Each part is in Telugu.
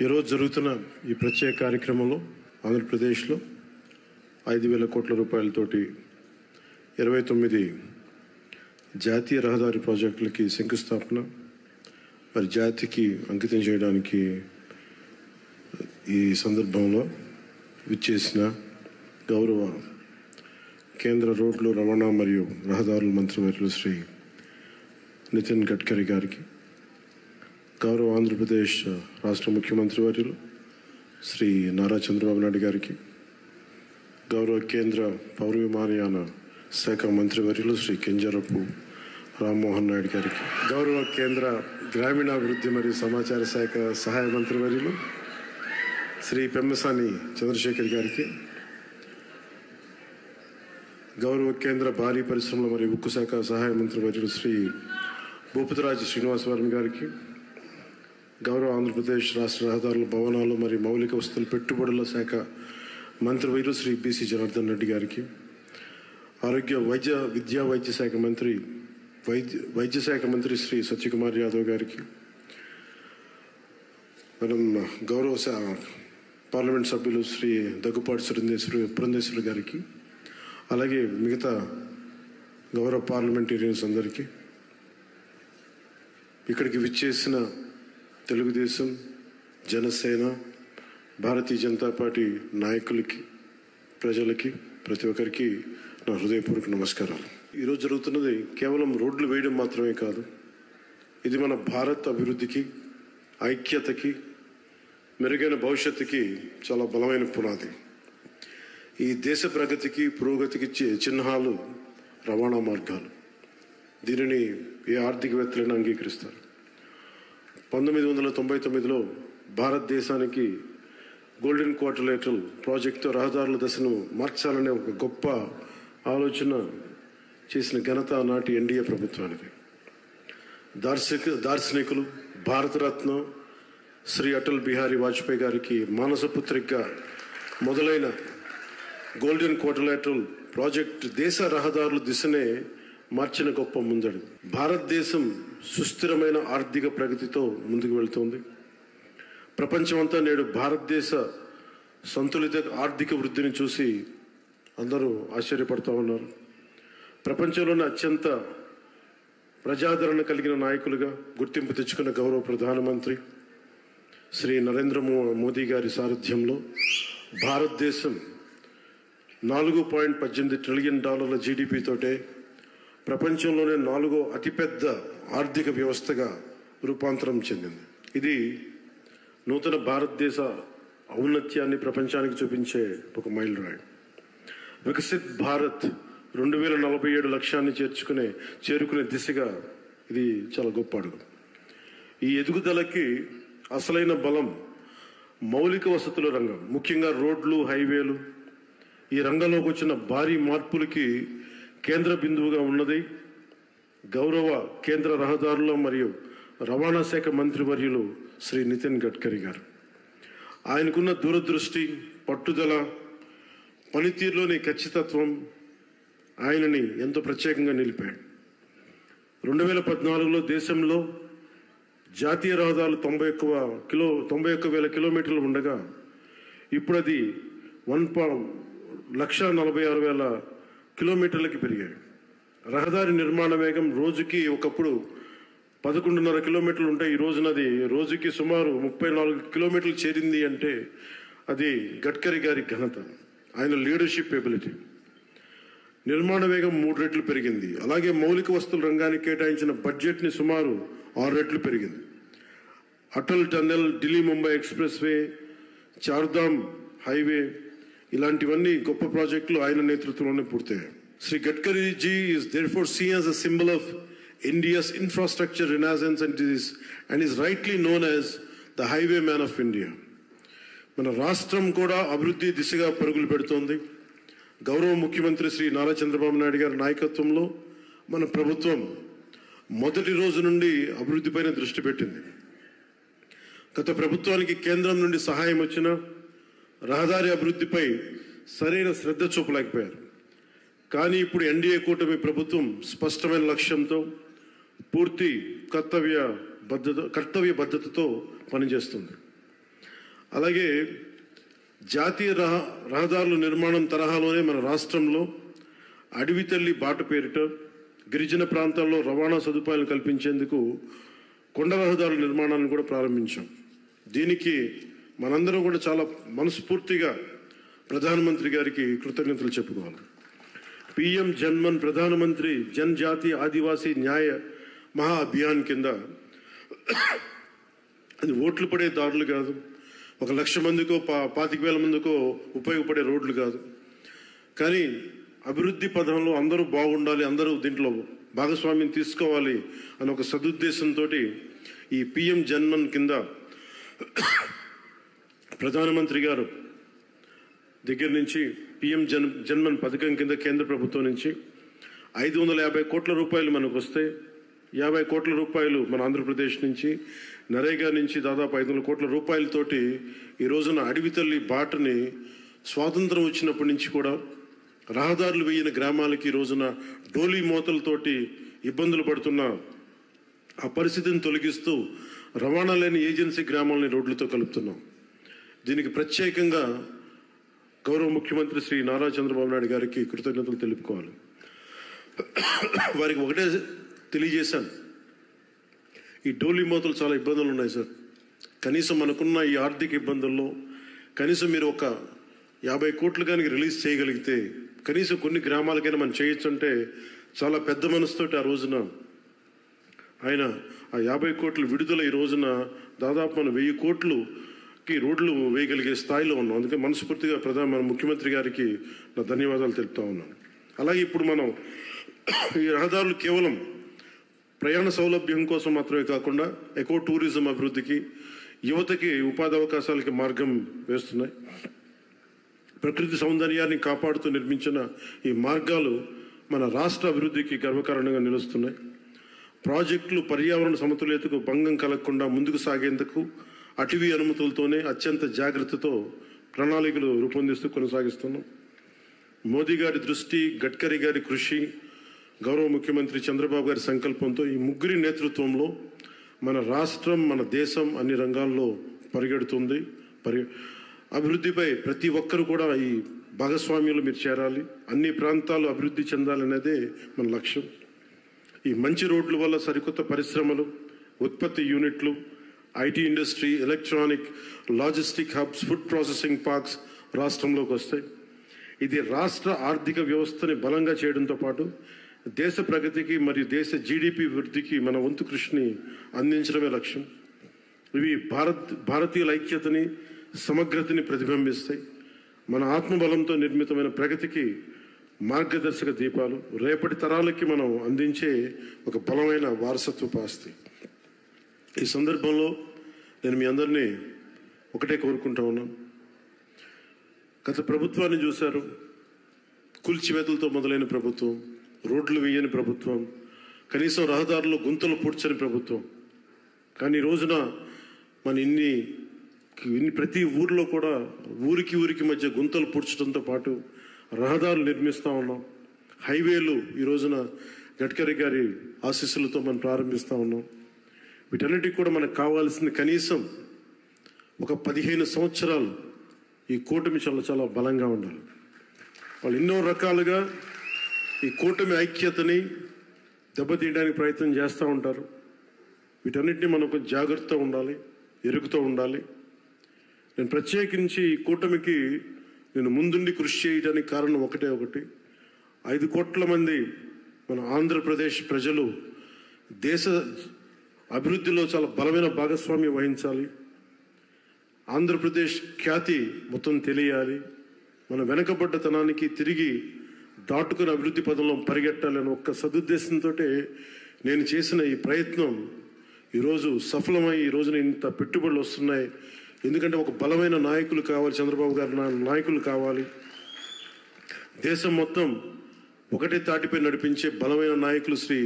ఈరోజు జరుగుతున్న ఈ ప్రత్యేక కార్యక్రమంలో ఆంధ్రప్రదేశ్లో 5,000 కోట్ల రూపాయలతోటి 29 జాతీయ రహదారి ప్రాజెక్టులకి శంకుస్థాపన మరి జాతికి అంకితం చేయడానికి ఈ సందర్భంలో విచ్చేసిన గౌరవ కేంద్ర రోడ్లు రవాణా మరియు రహదారుల మంత్రివర్యులు శ్రీ నితిన్ గడ్కరీ గారికి, గౌరవ ఆంధ్రప్రదేశ్ రాష్ట్ర ముఖ్యమంత్రి వర్యులు శ్రీ నారా చంద్రబాబు నాయుడు గారికి, గౌరవ కేంద్ర పౌర విమానయాన శాఖ మంత్రివర్యులు శ్రీ కింజరపు రామ్మోహన్ నాయుడు గారికి, గౌరవ కేంద్ర గ్రామీణాభివృద్ధి మరియు సమాచార శాఖ సహాయ మంత్రివర్యులు శ్రీ పెమ్మసాని చంద్రశేఖర్ గారికి, గౌరవ కేంద్ర భారీ పరిశ్రమల మరియు ఉక్కు శాఖ సహాయ మంత్రివర్యులు శ్రీ భూపతిరాజు శ్రీనివాసవరం గారికి, గౌరవ ఆంధ్రప్రదేశ్ రాష్ట్ర రహదారుల భవనాలు మరియు మౌలిక వసతుల పెట్టుబడుల శాఖ మంత్రివర్యులు శ్రీ బీసీ జనార్దన్ రెడ్డి గారికి, ఆరోగ్య వైద్య శాఖ మంత్రి శ్రీ సత్యకుమార్ యాదవ్ గారికి, మనం గౌరవ పార్లమెంట్ సభ్యులు శ్రీ దగ్గుపాటి పురంధేశ్వరి గారికి, అలాగే మిగతా గౌరవ పార్లమెంటేరియన్స్ అందరికీ, ఇక్కడికి విచ్చేసిన తెలుగుదేశం, జనసేన, భారతీయ జనతా పార్టీ నాయకులకి, ప్రజలకి, ప్రతి ఒక్కరికి నా హృదయపూర్వక నమస్కారాలు. ఈరోజు జరుగుతున్నది కేవలం రోడ్లు వేయడం మాత్రమే కాదు, ఇది మన భారత్ అభివృద్ధికి, ఐక్యతకి, మెరుగైన భవిష్యత్తుకి చాలా బలమైన పునాది. ఈ దేశ ప్రగతికి, పురోగతికి చిహ్నాలు రవాణా మార్గాలు. దీనిని ఏ ఆర్థికవేత్తలైనా అంగీకరిస్తారు. 1999లో భారతదేశానికి గోల్డెన్ క్వార్టర్లేటరల్ ప్రాజెక్టుతో రహదారుల దశను మార్చాలనే ఒక గొప్ప ఆలోచన చేసిన ఘనత నాటి ఎన్డీఏ ప్రభుత్వానికి. దార్శనికులు, భారతరత్న శ్రీ అటల్ బిహారీ వాజ్పేయి గారికి మానసపుత్రికగా మొదలైన గోల్డెన్ క్వార్టర్లేటరల్ ప్రాజెక్టు దేశ రహదారుల దిశనే మార్చిన గొప్ప ముందడు. భారతదేశం సుస్థిరమైన ఆర్థిక ప్రగతితో ముందుకు వెళ్తోంది. ప్రపంచమంతా నేడు భారతదేశ సంతులిత ఆర్థిక వృద్ధిని చూసి అందరూ ఆశ్చర్యపడుతూ ఉన్నారు. ప్రపంచంలోని అత్యంత ప్రజాదరణ కలిగిన నాయకులుగా గుర్తింపు తెచ్చుకున్న గౌరవ ప్రధానమంత్రి శ్రీ నరేంద్ర మోదీ గారి సారథ్యంలో భారతదేశం $4.18 ట్రిలియన్ జీడిపితోటే ప్రపంచంలోనే 4వ అతిపెద్ద ఆర్థిక వ్యవస్థగా రూపాంతరం చెందింది. ఇది నూతన భారతదేశ ఔన్నత్యాన్ని ప్రపంచానికి చూపించే ఒక మైలురాయి. వికసిత్ భారత్ 2047 లక్ష్యాన్ని చేరుకునే దిశగా ఇది చాలా గొప్ప అడుగు. ఈ ఎదుగుదలకి అసలైన బలం మౌలిక వసతుల రంగం, ముఖ్యంగా రోడ్లు, హైవేలు. ఈ రంగంలోకి వచ్చిన భారీ మార్పులకి కేంద్ర బిందువుగా ఉన్నది గౌరవ కేంద్ర రహదారుల మరియు రవాణా శాఖ మంత్రివర్యులు శ్రీ నితిన్ గడ్కరీ గారు. ఆయనకున్న దూరదృష్టి, పట్టుదల, పనితీరులోని ఖచ్చితత్వం ఆయనని ఎంతో ప్రత్యేకంగా నిలిపాడు. 2014లో దేశంలో జాతీయ రహదారులు 91,000 కిలోమీటర్లు ఉండగా ఇప్పుడు అది 1,46,000 కిలోమీటర్లకి పెరిగాయి. రహదారి నిర్మాణ వేగం రోజుకి ఒకప్పుడు 11.5 కిలోమీటర్లు ఉంటే ఈ రోజునది రోజుకి సుమారు 34 కిలోమీటర్లు చేరింది అంటే అది గడ్కరీ గారి ఘనత, ఆయన లీడర్షిప్ ఎబిలిటీ. నిర్మాణ వేగం 3 రెట్లు పెరిగింది. అలాగే మౌలిక వస్తువుల రంగానికి కేటాయించిన బడ్జెట్ని సుమారు 6 రెట్లు పెరిగింది. Atal tunnel, Delhi Mumbai expressway, Chardham highway ఇలాంటివన్నీ గొప్ప ప్రాజెక్టులు ఆయన నేతృత్వంలోనే పూర్తయ్యాయి. Shri Gadkari ji is therefore seen as a symbol of India's infrastructure renaissance and is rightly known as the highwayman of India. మన రాష్ట్రం కూడా అభివృద్ధి దిశగా పరుగులు పెడుతోంది. గౌరవ ముఖ్యమంత్రి శ్రీ నారా చంద్రబాబు నాయుడు గారి నాయకత్వంలో మన ప్రభుత్వం మొదటి రోజు నుండి అభివృద్ధిపైన దృష్టి పెట్టింది. గత ప్రభుత్వానికి కేంద్రం నుండి సహాయం వచ్చిన రహదారి అభివృద్ధిపై సరైన శ్రద్ధ చూపలేకపోయారు. కానీ ఇప్పుడు ఎన్డీఏ కూటమి ప్రభుత్వం స్పష్టమైన లక్ష్యంతో పూర్తి కర్తవ్య బద్ధతతో పనిచేస్తుంది. అలాగే జాతీయ రహదారుల నిర్మాణం తరహాలోనే మన రాష్ట్రంలో అడవి తల్లి బాట పేరిట గిరిజన ప్రాంతాల్లో రవాణా సదుపాయాలు కల్పించేందుకు కొండ రహదారుల నిర్మాణాలను కూడా ప్రారంభించాం. దీనికి మనందరం కూడా చాలా మనస్ఫూర్తిగా ప్రధానమంత్రి గారికి కృతజ్ఞతలు చెప్పుకోవాలి. పిఎం జన్మన్ ప్రధానమంత్రి జనజాతీయ ఆదివాసీ న్యాయ మహా అభియాన్ కింద అది ఓట్లు పడే దారులు కాదు, 1,00,000 మందికో 25,000 మందికో ఉపయోగపడే రోడ్లు కాదు. కానీ అభివృద్ధి పథంలో అందరూ బాగుండాలి, అందరూ దీంట్లో భాగస్వామ్యం తీసుకోవాలి అనే ఒక సదుద్దేశంతో ఈ పిఎం జన్మన్ కింద ప్రధానమంత్రి గారు దగ్గర నుంచి పిఎం జన్మన్ పథకం కింద కేంద్ర ప్రభుత్వం నుంచి 550 కోట్ల రూపాయలు మనకు వస్తే 50 కోట్ల రూపాయలు మన ఆంధ్రప్రదేశ్ నుంచి, నరేగా నుంచి దాదాపు 500 కోట్ల రూపాయలతోటి ఈ రోజున అడవి తల్లి బాటని స్వాతంత్రం వచ్చినప్పటి నుంచి కూడా రహదారులు వేయని గ్రామాలకి ఈ రోజున డోలీ మోతలతోటి ఇబ్బందులు పడుతున్న ఆ పరిస్థితిని తొలగిస్తూ రవాణా లేని ఏజెన్సీ గ్రామాలని రోడ్లతో కలుపుతున్నాం. దీనికి ప్రత్యేకంగా గౌరవ ముఖ్యమంత్రి శ్రీ నారా చంద్రబాబు నాయుడు గారికి కృతజ్ఞతలు తెలుపుకోవాలి. వారికి ఒకటే తెలియజేశాను, ఈ డోలీ మోతలు చాలా ఇబ్బందులు ఉన్నాయి సార్. కనీసం మనకున్న ఈ ఆర్థిక ఇబ్బందుల్లో కనీసం మీరు ఒక 50 కోట్లు కానీ రిలీజ్ చేయగలిగితే కనీసం కొన్ని గ్రామాలకైనా మనం చేయొచ్చు అంటే చాలా పెద్ద మనసుతోటి ఆ రోజున ఆయన ఆ 50 కోట్ల విడుదల ఈ రోజున దాదాపు మనం 1000 కోట్లుకి రోడ్లు వేయగలిగే స్థాయిలో ఉన్నాం. అందుకే మనస్ఫూర్తిగా మన ముఖ్యమంత్రి గారికి నా ధన్యవాదాలు తెలుపుతా ఉన్నాను. అలాగే ఇప్పుడు మనం ఈ రహదారులు కేవలం ప్రయాణ సౌలభ్యం కోసం మాత్రమే కాకుండా ఎకో టూరిజం అభివృద్ధికి, యువతకి ఉపాధి అవకాశాలకి మార్గం వేస్తున్నాయి. ప్రకృతి సౌందర్యాన్ని కాపాడుతూ నిర్మించిన ఈ మార్గాలు మన రాష్ట్ర అభివృద్ధికి గర్వకారణంగా నిలుస్తున్నాయి. ప్రాజెక్టులు పర్యావరణ సమతుల్యతకు భంగం కలగకుండా ముందుకు సాగేందుకు అటవీ అనుమతులతోనే అత్యంత జాగ్రత్తతో ప్రణాళికలు రూపొందిస్తూ కొనసాగిస్తున్నాం. మోదీ గారి దృష్టి, గడ్కరీ గారి కృషి, గౌరవ ముఖ్యమంత్రి చంద్రబాబు గారి సంకల్పంతో ఈ ముగ్గురి నేతృత్వంలో మన రాష్ట్రం, మన దేశం అన్ని రంగాల్లో పరిగెడుతుంది. అభివృద్ధిపై ప్రతి ఒక్కరు కూడా ఈ భాగస్వామ్యంలో మీరు చేరాలి, అన్ని ప్రాంతాలు అభివృద్ధి చెందాలనేదే మన లక్ష్యం. ఈ మంచి రోడ్ల వల్ల సరికొత్త పరిశ్రమలు, ఉత్పత్తి యూనిట్లు, IT industry, electronic, logistic hubs, food processing parks రాష్ట్రంలోకి వస్తాయి. ఇది రాష్ట్ర ఆర్థిక వ్యవస్థని బలంగా చేయడంతో పాటు దేశ ప్రగతికి మరియు దేశ జీడిపి వృద్ధికి మన వంతు కృషిని అందించడమే లక్ష్యం. ఇవి భారతీయుల ఐక్యతని, సమగ్రతని ప్రతిబింబిస్తాయి. మన ఆత్మబలంతో నిర్మితమైన ప్రగతికి మార్గదర్శక దీపాలు, రేపటి తరాలకి మనం అందించే ఒక బలమైన వారసత్వపు ఆస్తి. ఈ సందర్భంలో నేను మీ అందరినీ ఒకటే కోరుకుంటా ఉన్నాను. గత ప్రభుత్వాన్ని చూశారు, కూల్చివేతలతో మొదలైన ప్రభుత్వం, రోడ్లు వేయని ప్రభుత్వం, కనీసం రహదారుల్లో గుంతలు పూడ్చని ప్రభుత్వం. కానీ ఈ రోజున మన ఇన్ని ప్రతి ఊరిలో కూడా ఊరికి మధ్య గుంతలు పూడ్చడంతో పాటు రహదారులు నిర్మిస్తూ ఉన్నాం. హైవేలు ఈ రోజున గడ్కరీ గారి ఆశీస్సులతో మనం ప్రారంభిస్తూ ఉన్నాం. వీటన్నిటికీ కూడా మనకు కావాల్సింది కనీసం ఒక 15 సంవత్సరాలు ఈ కూటమి చాలా బలంగా ఉండాలి. వాళ్ళు ఎన్నో రకాలుగా ఈ కూటమి ఐక్యతని దెబ్బతీయడానికి ప్రయత్నం చేస్తూ ఉంటారు. వీటన్నిటిని మనం కొంచెం జాగ్రత్తగా ఉండాలి, ఎరుగుతూ ఉండాలి. నేను ప్రత్యేకించి ఈ కూటమికి నేను ముందుండి కృషి చేయడానికి కారణం ఒకటి 5 కోట్ల మంది మన ఆంధ్రప్రదేశ్ ప్రజలు దేశ అభివృద్ధిలో చాలా బలమైన భాగస్వామ్యం వహించాలి. ఆంధ్రప్రదేశ్ ఖ్యాతి మొత్తం తెలియాలి. మన వెనకబడ్డతనానికి తిరిగి దాటుకుని అభివృద్ధి పదంలో పరిగెట్టాలని ఒక్క సదుద్దేశంతో నేను చేసిన ఈ ప్రయత్నం ఈరోజు సఫలమై ఈ రోజున ఇంత పెట్టుబడులు వస్తున్నాయి. ఎందుకంటే ఒక బలమైన నాయకులు కావాలి, చంద్రబాబు గారి నాయకులు కావాలి. దేశం మొత్తం ఒకటే తాటిపై నడిపించే బలమైన నాయకులు శ్రీ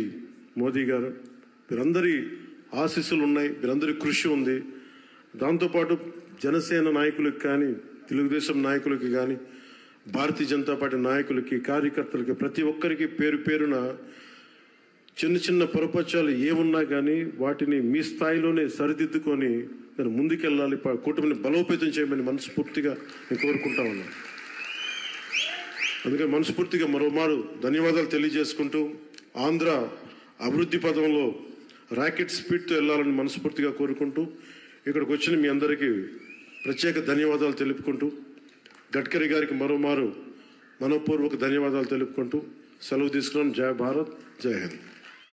మోదీ గారు. వీరందరి ఆశీస్సులు ఉన్నాయి, వీరందరి కృషి ఉంది. దాంతోపాటు జనసేన నాయకులకు కానీ, తెలుగుదేశం నాయకులకి కానీ, భారతీయ జనతా పార్టీ నాయకులకి, కార్యకర్తలకి, ప్రతి ఒక్కరికి పేరున చిన్న పొరపచ్చాలు ఏమున్నా కానీ వాటిని మీ స్థాయిలోనే సరిదిద్దుకొని నేను ముందుకెళ్ళాలి, కూటమిని బలోపేతం చేయమని మనస్ఫూర్తిగా నేను కోరుకుంటా ఉన్నాను. అందుకని మనస్ఫూర్తిగా మరోమారు ధన్యవాదాలు తెలియజేసుకుంటూ ఆంధ్ర అభివృద్ధి పదంలో రాకెట్ స్పీడ్తో వెళ్ళాలని మనస్ఫూర్తిగా కోరుకుంటూ ఇక్కడికి వచ్చిన మీ అందరికీ ప్రత్యేక ధన్యవాదాలు తెలుపుకుంటూ గడ్కరీ గారికి మరోమారు మనపూర్వక ధన్యవాదాలు తెలుపుకుంటూ సెలవు తీసుకున్నాను. జై భారత్, జై హింద్.